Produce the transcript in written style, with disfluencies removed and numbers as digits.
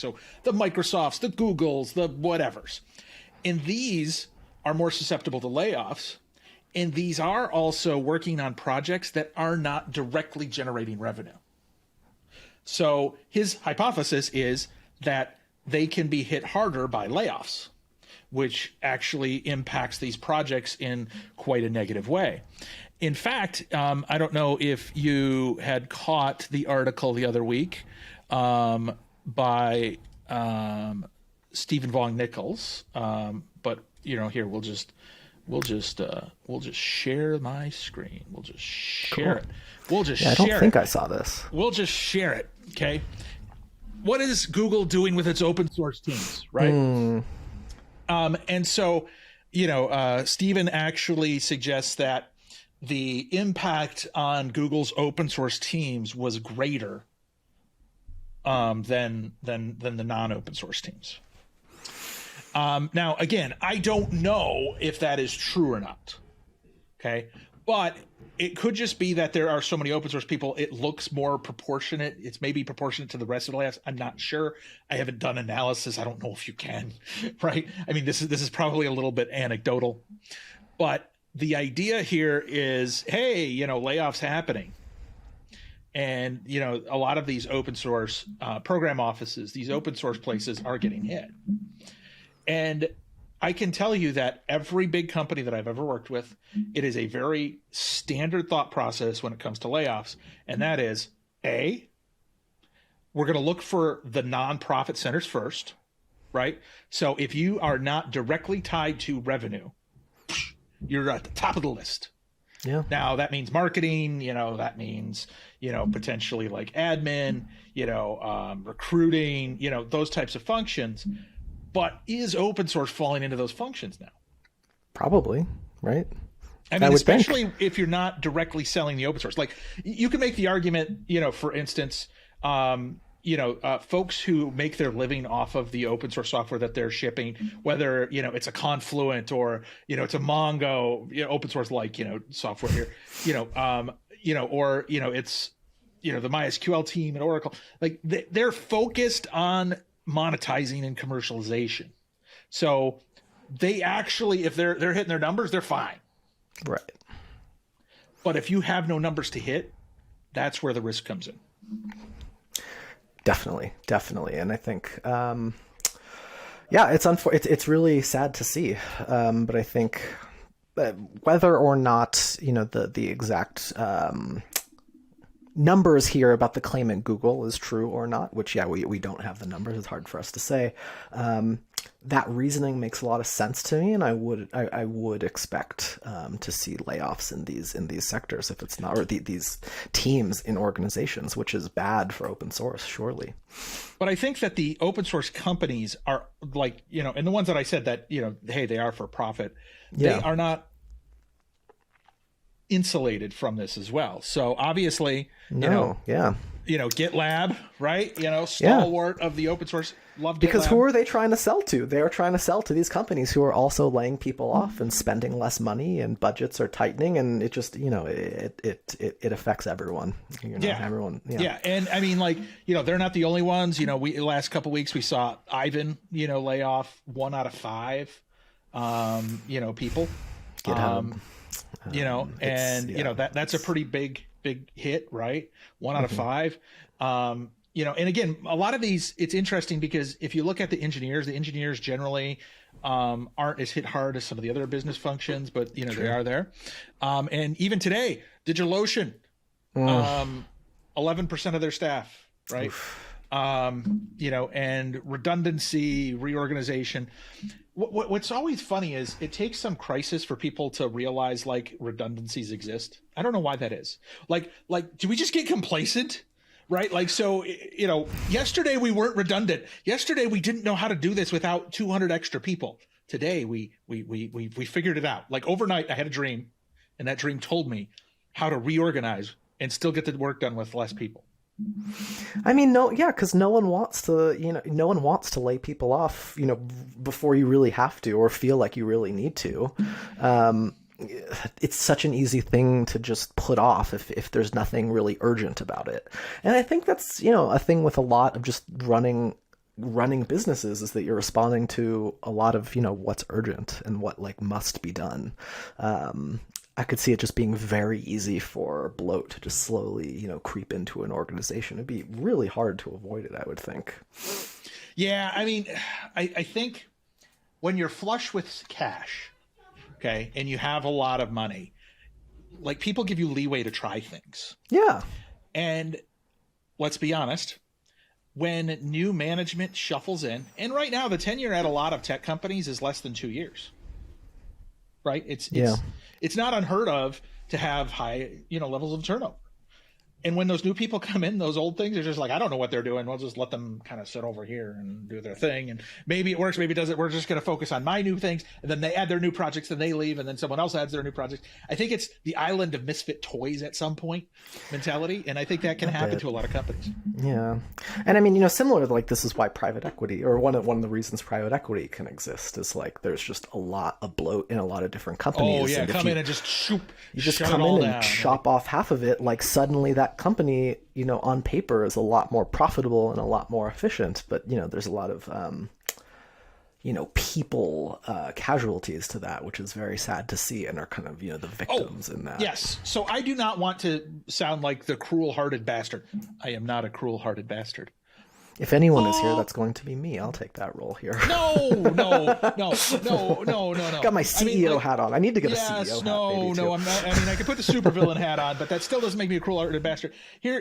So the Microsofts, the Googles, the whatevers. And these are more susceptible to layoffs. And these are also working on projects that are not directly generating revenue. So his hypothesis is that they can be hit harder by layoffs, which actually impacts these projects in quite a negative way. In fact, I don't know if you had caught the article the other week by Stephen Vaughn Nichols, but here we'll just share my screen. We'll just share it. We'll just share it. I don't think I saw this. We'll just share it. Okay. What is Google doing with its open source teams, right? And so, Stephen actually suggests that the impact on Google's open source teams was greater than the non-open source teams. Now, again, I don't know if that is true or not. Okay, but it could just be that there are so many open source people, it looks more proportionate. It's maybe proportionate to the rest of the layoffs. I'm not sure. I haven't done analysis. I don't know if you can, right? I mean, this is probably a little bit anecdotal, but the idea here is, hey, layoffs happening. And, a lot of these open source program offices, these open source places are getting hit. And I can tell you that every big company that I've ever worked with, it is a very standard thought process when it comes to layoffs. And that is, A, we're going to look for the nonprofit centers first, right? So if you are not directly tied to revenue, you're at the top of the list. Yeah. Now that means marketing, that means, potentially like admin, recruiting, those types of functions. But is open source falling into those functions now? Probably, right? I mean, especially if you're not directly selling the open source. Like you can make the argument, for instance, folks who make their living off of the open source software that they're shipping, whether, it's a Confluent or, it's a Mongo, open source like, software here, or, it's, the MySQL team at Oracle, like they're focused on monetizing and commercialization. So they actually, if they're hitting their numbers, they're fine. Right. But if you have no numbers to hit, that's where the risk comes in. Definitely. And I think, it's really sad to see. But I think whether or not, the exact numbers here about the claim at Google is true or not, which, we don't have the numbers. It's hard for us to say. That reasoning makes a lot of sense to me, and I would expect to see layoffs in these sectors if it's not, or these teams in organizations, which is bad for open source, surely. But I think that the open source companies are like, and the ones that I said that, hey, they are for profit, they are not insulated from this as well. So obviously, GitLab, right? Stalwart of the open source. Love GitLab. Because who are they trying to sell to? They are trying to sell to these companies who are also laying people off and spending less money, and budgets are tightening, and it just, it affects everyone. Everyone. Yeah. And I mean, they're not the only ones. We last couple of weeks we saw Ivan, lay off 1 out of 5, people. GitHub. That's a pretty big hit, right? 1 out of 5. And again, a lot of these, it's interesting because if you look at the engineers generally aren't as hit hard as some of the other business functions, but they are there. And even today, DigitalOcean, 11% of their staff, right? And redundancy, reorganization. What's always funny is it takes some crisis for people to realize redundancies exist. I don't know why that is. Like, do we just get complacent? Right? Yesterday we weren't redundant. Yesterday we didn't know how to do this without 200 extra people. Today we figured it out. Like overnight I had a dream, and that dream told me how to reorganize and still get the work done with less people. I mean, because no one wants to, no one wants to lay people off, before you really have to, or feel like you really need to. It's such an easy thing to just put off if there's nothing really urgent about it. And I think that's, a thing with a lot of just running running businesses is that you're responding to a lot of, what's urgent and what like must be done. I could see it just being very easy for bloat to just slowly, creep into an organization. It'd be really hard to avoid it, I would think. Yeah, I mean, I think when you're flush with cash, okay, and you have a lot of money, like people give you leeway to try things. Yeah. And let's be honest, when new management shuffles in, and right now the tenure at a lot of tech companies is less than 2 years, right? It's not unheard of to have high, levels of turnover. And when those new people come in, those old things are just like, I don't know what they're doing. We'll just let them kind of sit over here and do their thing. And maybe it works, maybe it doesn't. We're just going to focus on my new things. And then they add their new projects and they leave. And then someone else adds their new projects. I think it's the island of misfit toys at some point mentality. And I think that can happen to a lot of companies. Yeah. And I mean, similar to like, this is why private equity, or one of the reasons private equity can exist is like, there's just a lot of bloat in a lot of different companies. Oh yeah. And come in and just shoot. You just come in and chop off half of it. Like suddenly that company, on paper is a lot more profitable and a lot more efficient, but there's a lot of people casualties to that, which is very sad to see, and are kind of the victims in that. Yes. So I do not want to sound like the cruel-hearted bastard. I am not a cruel-hearted bastard. If anyone is here, that's going to be me. I'll take that role here. No. Got my CEO hat on. I need to get a CEO hat. No, I'm not. I mean, I could put the supervillain hat on, but that still doesn't make me a cruel-hearted bastard. Here,